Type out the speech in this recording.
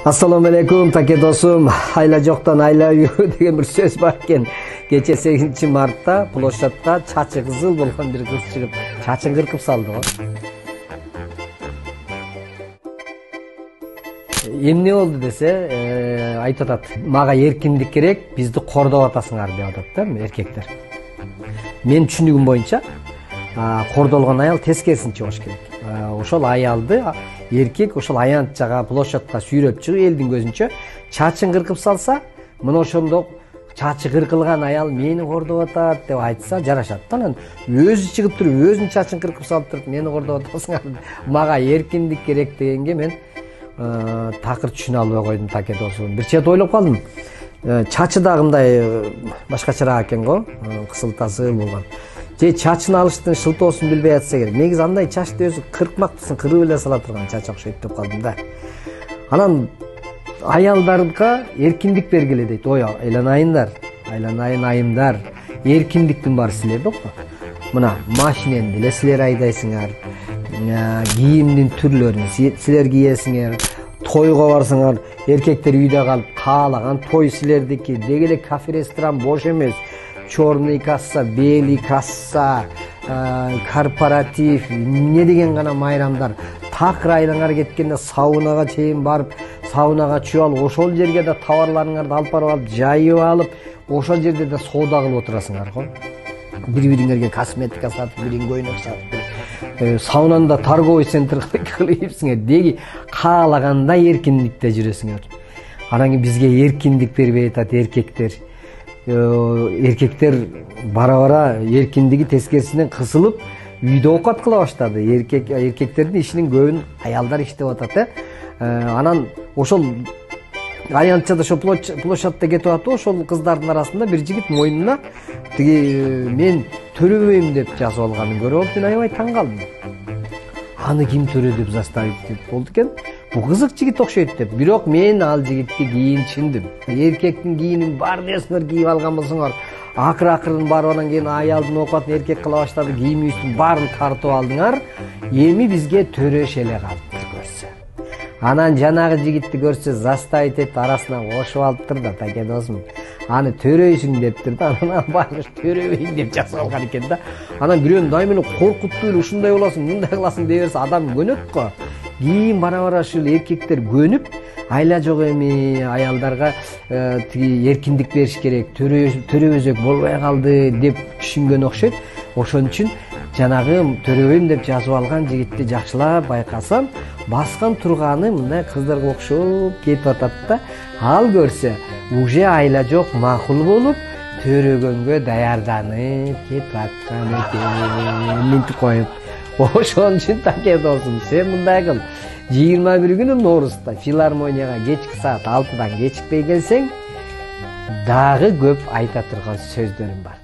Assalamu alaikum take dosum. Ayla жоқтан ayla деген bir söz бар eкен. Кече 8 мартта площадта чачы кызыл болгон bir кыз чыгып, чачын кыркып салды го. Эмне болду десе, айтып атат. Мага эркиндик керек, бизди кордоп атасыңар деп атат да эркектер. Мен түшүнүгүм боюнча, кордолгон аял тескерисинче болуш керек. Ошол аялды эркек ошол аянтчага площадка сүйрөп чыгып элдин көзүнчө чачын кыркып салса, мына ошондо чачы кыркылган аял мени кордоп атат деп айтса жарашат. Анан өзү чыгып туруп өзүнүн чачын кыркып салып туруп мени кордоп атасыңар, мага эркиндик керек дегенге мен такыр түшүнө албай койдум таке досум. Бир чет ойлоп калдым. Чачы да кандай башкачараак экен го, кысылтасы болгон. Же чачын алыштын шылтоосун билбей атса керек. Негизи андай чачты өзү кыркмактысың, кырып эле сала турган чач окшойт деп калдым да. Анан аялдарга эркиндик бергиле дейт. Ой, айланайындар, айымдар, эркиндиктин баары силерде го. Мына машинени деле силер айдайсыңар, кийимдин түрлөрүн силер кийесиңер, тойго барсаңар, эркектер үйдө калып каалаган той силердики, деги эле кафе ресторан бош эмес. Черный касса, белый касса, корпоратив, не деген гана майрамдар. Такыр айлаңар кеткенде саунага чейин барып, саунага чүйүп алып, ошол жерге да товарларыңарды алып барып алып, жайып алып, ошол жерде да соода кылып отурасыңар го. Бири-бириңерге косметика сатып, бириң көйнөк сатып, саунанда торговый центр кылыпсыңар, деги каалаганда эркиндикте жүрөсүңөр. Анан кийин бизге эркиндик бербей атат эркектер. Эркектер бара-бара эркиндиги тескерисинен кысылып, үйдө оокат кыла баштады. Эркектердин ишинин көбүн аялдар иштеп атат. Анан ошол аянтчада ошо площадта кетип атып, ошол кыздардын арасында бир жигит мойнуна тиги мен төрөбөйм деп жазып алганын көрүп алып, мен аябай таң калдым. Аны ким төрөдүп заставить болду экен? Бу кызык жигит окшойт деп. Бирок мен ал жигитти кийин түшүндүм. Эркектин кийимин бар нерсеңер кийип алган болсоңор, акырын барып анан кийин аялдын оокатын эркек кыла баштады, кийим үстүн баарын тартып алдыңар. Эми бизге төрөш эле калыптыр көрсө. Анан жанагы жигитти көрсө заставить этип арасына кошуп алыптыр да, таке досум. Аны төрөйсүң дептир да, анан барыш төрөбөйм деп жазып алган экен да. Анан бирөөнү дай мени коркутту эле, ушундай боласың, мындай кыласың дей берсе адам көнөт го. Кийин бара-бара ушул эркектер көнүп, айла жок эми аялдарга тиги эркиндик бериш керек, төрөбөзөк болбой калды деп түшүнгөн окшойт. Ошон үчүн жанагы төрөбөйм деп жазып алган жигитти жакшылап байкасам, баскан турганы мындай кыздарга окшоп кетип атат да. Ал көрсө уже айла жок макул болуп, төрөгөнгө даярданып кетип аткан экен. Мынтип коюп. Ошон үчүн таке досум, сен мындай кыл. 21 күнү Ноорузда филармонияга кечки саат 6-дан кечикпей келсең, дагы көп айта турган сөздөрүм бар.